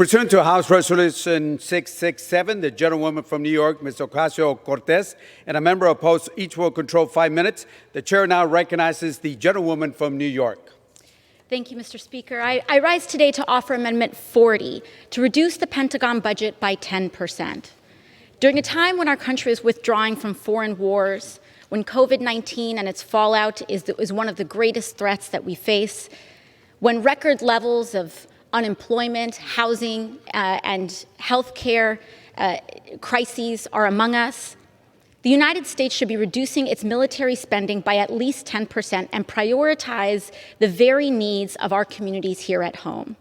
Pursuant to House Resolution 667, the gentlewoman from New York, Ms. Ocasio Cortez, and a member opposed, each will control 5 minutes. The chair now recognizes the gentlewoman from New York. Thank you, Mr. Speaker. I rise today to offer Amendment 40 to reduce the Pentagon budget by 10%. During a time when our country is withdrawing from foreign wars, when COVID-19 and its fallout is one of the greatest threats that we face, when record levels of unemployment, housing, and healthcare crises are among us, the United States should be reducing its military spending by at least 10% and prioritize the very needs of our communities here at home.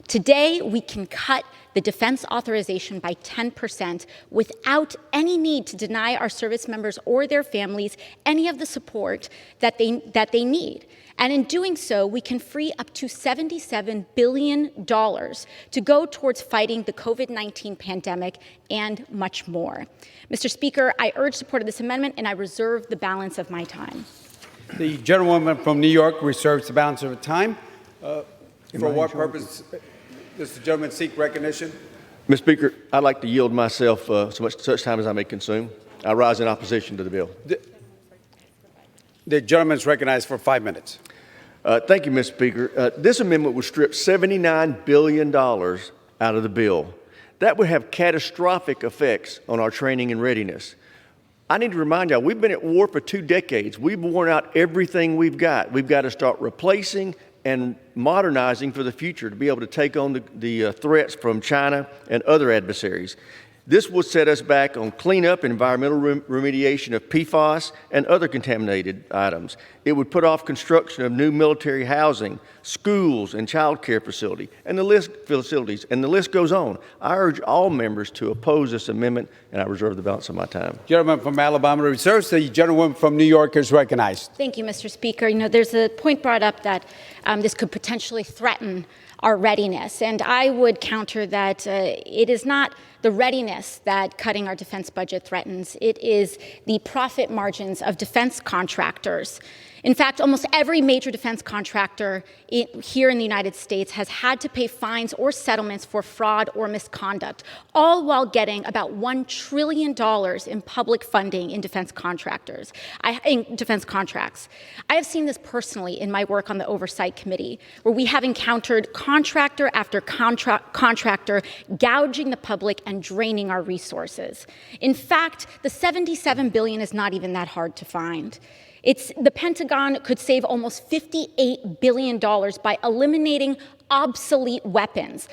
Today, we can cut the defense authorization by 10% without any need to deny our service members or their families any of the support that they need. And in doing so, we can free up to $77 billion to go towards fighting the COVID-19 pandemic and much more. Mr. Speaker, I urge support of this amendment, and I reserve the balance of my time. The gentlewoman from New York reserves the balance of her time. For what purpose does the gentleman seek recognition? Mr. Speaker, I'd like to yield myself such time as I may consume. I rise in opposition to the bill. The gentleman is recognized for 5 minutes. Thank you, Mr. Speaker. This amendment would strip $79 billion out of the bill. That would have catastrophic effects on our training and readiness. I need to remind y'all, we've been at war for 2 decades. We've worn out everything we've got. We've got to start replacing and modernizing for the future to be able to take on the threats from China and other adversaries. This will set us back on cleanup and environmental remediation of PFAS and other contaminated items. It would put off construction of new military housing, schools, and child care facilities, and the list goes on. I urge all members to oppose this amendment, and I reserve the balance of my time. Gentleman from Alabama reserves. The gentlewoman from New York is recognized. Thank you, Mr. Speaker. You know, there's a point brought up that this could potentially threaten our readiness, and I would counter that it is not the readiness that cutting our defense budget threatens. It is the profit margins of defense contractors. In fact, almost every major defense contractor here in the United States has had to pay fines or settlements for fraud or misconduct, all while getting about $1 trillion in public funding in defense contracts. I have seen this personally in my work on the Oversight Committee, where we have encountered contractor after contractor gouging the public and draining our resources. In fact, the $77 billion is not even that hard to find. The Pentagon could save almost $58 billion by eliminating obsolete weapons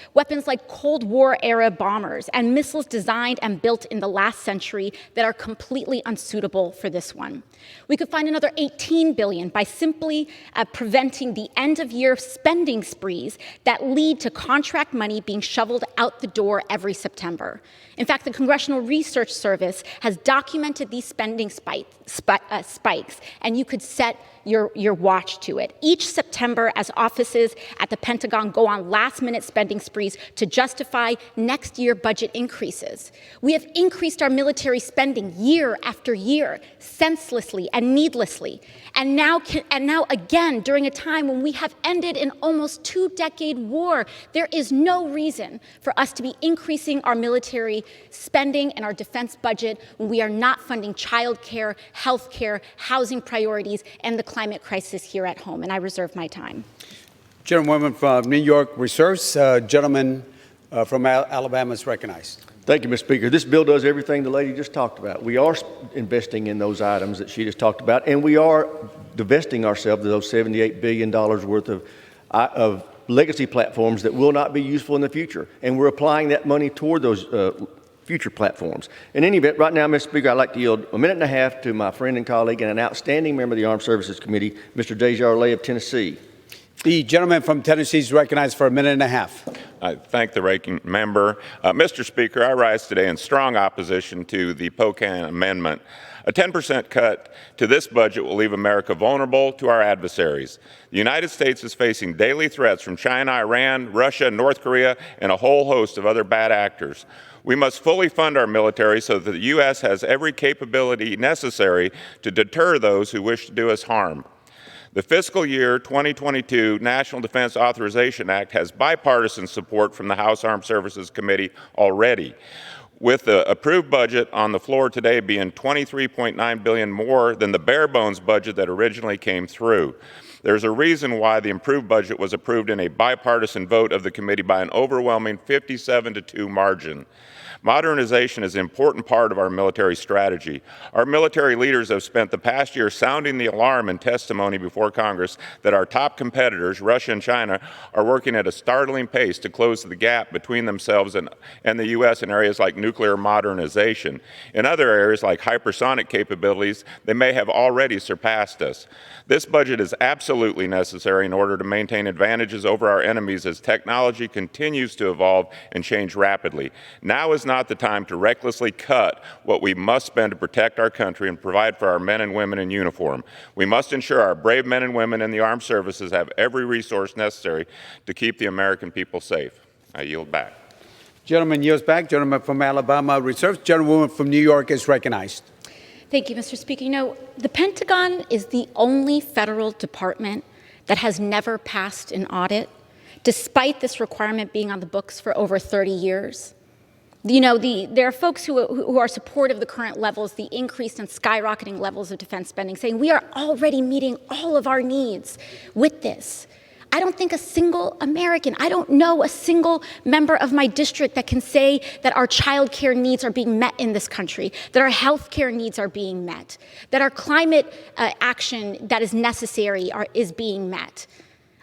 like Cold War-era bombers and missiles designed and built in the last century that are completely unsuitable for this one. We could find another $18 billion by simply preventing the end-of-year spending sprees that lead to contract money being shoveled out the door every September. In fact, the Congressional Research Service has documented these spending spikes, and you could set your watch to it. Each September, as offices at the Pentagon go on last-minute spending sprees to justify next year budget increases. We have increased our military spending year after year, senselessly and needlessly. And now again, during a time when we have ended an almost 2-decade war, there is no reason for us to be increasing our military spending and our defense budget when we are not funding child care, health care, housing priorities, and the climate crisis here at home. And I reserve my time. Gentlewoman from New York reserves. Gentleman from Alabama is recognized. Thank you, Mr. Speaker. This bill does everything the lady just talked about. We are investing in those items that she just talked about, and we are divesting ourselves of those $78 billion worth of legacy platforms that will not be useful in the future. And we're applying that money toward those future platforms. In any event, right now, Mr. Speaker, I'd like to yield 1.5 minutes to my friend and colleague and an outstanding member of the Armed Services Committee, Mr. Desjardins of Tennessee. The gentleman from Tennessee is recognized for 1.5 minutes. I thank the ranking member. Mr. Speaker, I rise today in strong opposition to the Pocan amendment. A 10% cut to this budget will leave America vulnerable to our adversaries. The United States is facing daily threats from China, Iran, Russia, North Korea, and a whole host of other bad actors. We must fully fund our military so that the U.S. has every capability necessary to deter those who wish to do us harm. The fiscal year 2022 National Defense Authorization Act has bipartisan support from the House Armed Services Committee already, with the approved budget on the floor today being $23.9 billion more than the bare bones budget that originally came through. There's a reason why the improved budget was approved in a bipartisan vote of the committee by an overwhelming 57-2 margin. Modernization is an important part of our military strategy. Our military leaders have spent the past year sounding the alarm in testimony before Congress that our top competitors, Russia and China, are working at a startling pace to close the gap between themselves and the U.S. in areas like nuclear modernization. In other areas like hypersonic capabilities, they may have already surpassed us. This budget is absolutely necessary in order to maintain advantages over our enemies as technology continues to evolve and change rapidly. Now is not the time to recklessly cut what we must spend to protect our country and provide for our men and women in uniform. We must ensure our brave men and women in the armed services have every resource necessary to keep the American people safe. I yield back. Gentleman yields back. Gentleman from Alabama reserves. Gentlewoman from New York is recognized. Thank you, Mr. Speaker. You know, the Pentagon is the only federal department that has never passed an audit, despite this requirement being on the books for over 30 years. You know, there are folks who are supportive of the current levels, the increased and skyrocketing levels of defense spending, saying we are already meeting all of our needs with this. I don't think a single American, I don't know a single member of my district that can say that our child care needs are being met in this country, that our health care needs are being met, that our climate action that is necessary is being met.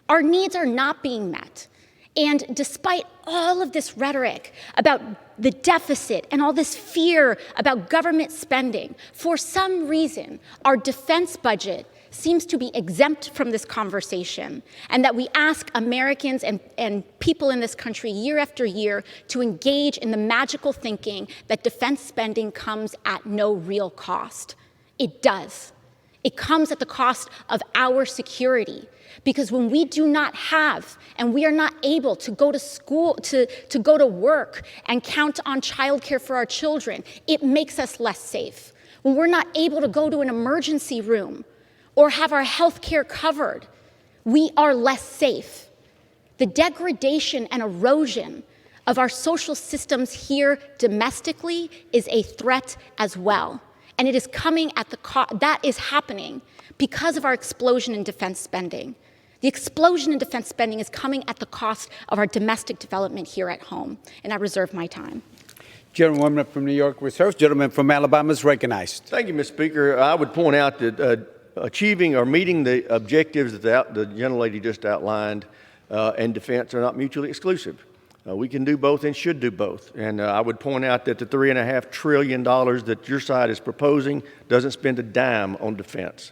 Our needs are not being met. And despite all of this rhetoric about the deficit and all this fear about government spending, for some reason, our defense budget seems to be exempt from this conversation, and that we ask Americans and people in this country year after year to engage in the magical thinking that defense spending comes at no real cost. It does. It comes at the cost of our security. Because when we do not have and we are not able to go to school, to go to work and count on childcare for our children, it makes us less safe. When we're not able to go to an emergency room or have our health care covered, we are less safe. The degradation and erosion of our social systems here domestically is a threat as well. And it is coming at that is happening because of our explosion in defense spending. The explosion in defense spending is coming at the cost of our domestic development here at home. And I reserve my time. Gentlewoman from New York reserves. Gentleman from Alabama is recognized. Thank you, Mr. Speaker. I would point out that achieving or meeting the objectives that the gentlelady just outlined and defense are not mutually exclusive. We can do both and should do both. And I would point out that the $3.5 trillion that your side is proposing doesn't spend a dime on defense.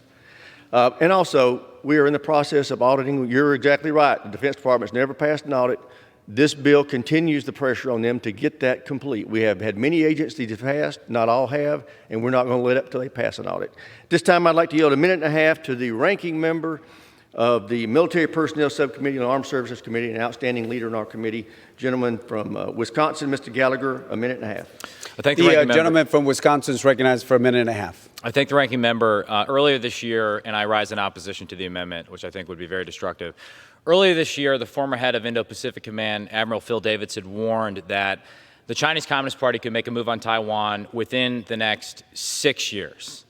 And also, we are in the process of auditing. You're exactly right. The Defense Department's never passed an audit. This bill continues the pressure on them to get that complete. We have had many agencies that passed, not all have, and we're not going to let up until they pass an audit. This time, I'd like to yield a minute and a half to the ranking member of the Military Personnel Subcommittee and Armed Services Committee, an outstanding leader in our committee, gentleman from Wisconsin, Mr. Gallagher, a minute and a half. I thank the ranking member. Gentleman from Wisconsin is recognized for a minute and a half. I thank the ranking member. Earlier this year, and I rise in opposition to the amendment, which I think would be very destructive. Earlier this year, the former head of Indo-Pacific Command, Admiral Phil Davidson, warned that the Chinese Communist Party could make a move on Taiwan within the next 6 years.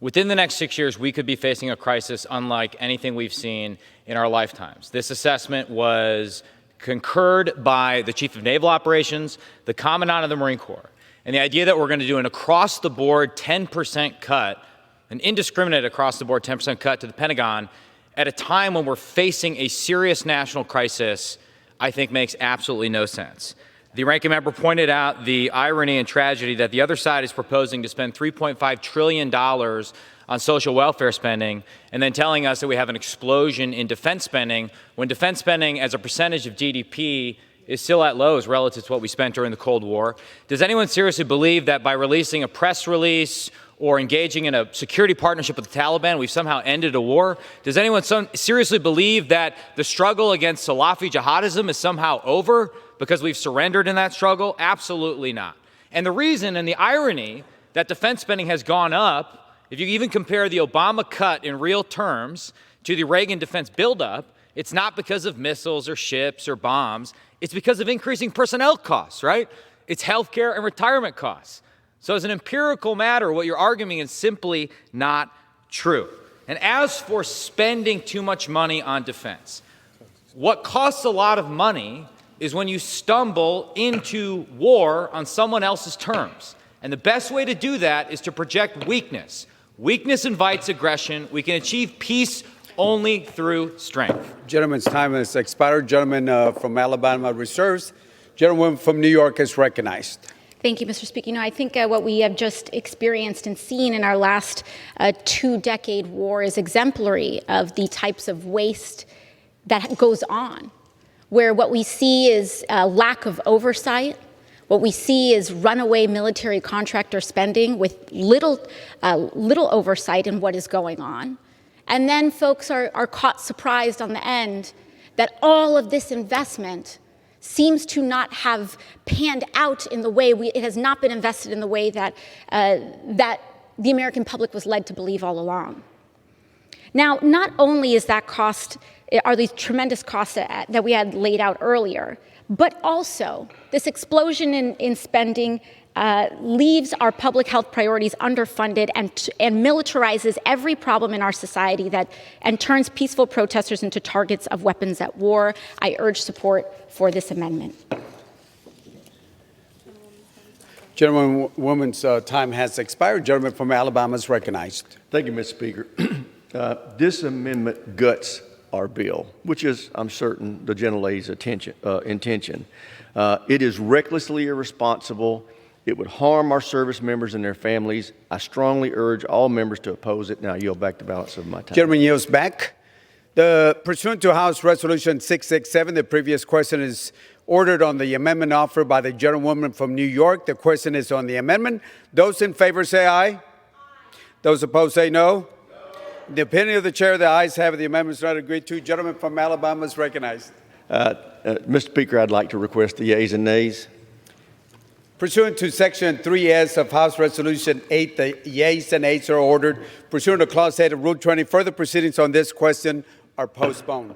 Within the next 6 years, we could be facing a crisis unlike anything we've seen in our lifetimes. This assessment was concurred by the Chief of Naval Operations, the Commandant of the Marine Corps. And the idea that we're going to do an across-the-board 10% cut, an indiscriminate across-the-board 10% cut to the Pentagon at a time when we're facing a serious national crisis, I think makes absolutely no sense. The ranking member pointed out the irony and tragedy that the other side is proposing to spend $3.5 trillion on social welfare spending and then telling us that we have an explosion in defense spending when defense spending as a percentage of GDP is still at lows relative to what we spent during the Cold War. Does anyone seriously believe that by releasing a press release or engaging in a security partnership with the Taliban, we've somehow ended a war? Does anyone seriously believe that the struggle against Salafi jihadism is somehow over because we've surrendered in that struggle? Absolutely not. And the reason and the irony that defense spending has gone up, if you even compare the Obama cut in real terms to the Reagan defense buildup, it's not because of missiles or ships or bombs. It's because of increasing personnel costs, right? It's healthcare and retirement costs. So as an empirical matter, what you're arguing is simply not true. And as for spending too much money on defense, what costs a lot of money is when you stumble into war on someone else's terms. And the best way to do that is to project weakness. Weakness invites aggression. We can achieve peace only through strength. Gentleman's time has expired. Gentleman from Alabama reserves. Gentlewoman from New York is recognized. Thank you, Mr. Speaker. I think what we have just experienced and seen in our last two-decade war is exemplary of the types of waste that goes on, where what we see is a lack of oversight. What we see is runaway military contractor spending with little oversight in what is going on. And then folks are caught surprised on the end that all of this investment seems to not have panned out in the way it has not been invested in the way that the American public was led to believe all along. Now, not only is that are these tremendous costs that we had laid out earlier, but also this explosion in spending leaves our public health priorities underfunded and militarizes every problem in our society and turns peaceful protesters into targets of weapons at war. I urge support for this amendment. Gentlewoman's time has expired. Gentleman from Alabama is recognized. Thank you, Mr. Speaker. This amendment guts our bill, which is, I'm certain, the gentlelady's intention. It is recklessly irresponsible. It would harm our service members and their families. I strongly urge all members to oppose it. Now I yield back the balance of my time. Gentleman yields back. Pursuant to House Resolution 667, the previous question is ordered on the amendment offered by the gentlewoman from New York. The question is on the amendment. Those in favor say aye. Aye. Those opposed say no. In the opinion of the chair, the ayes have it. The amendment is not agreed to. Gentleman from Alabama is recognized. Mr. Speaker, I'd like to request the yeas and nays. Pursuant to Section 3S of House Resolution 8, the yeas and nays are ordered. Pursuant to Clause 8 of Rule 20, further proceedings on this question are postponed.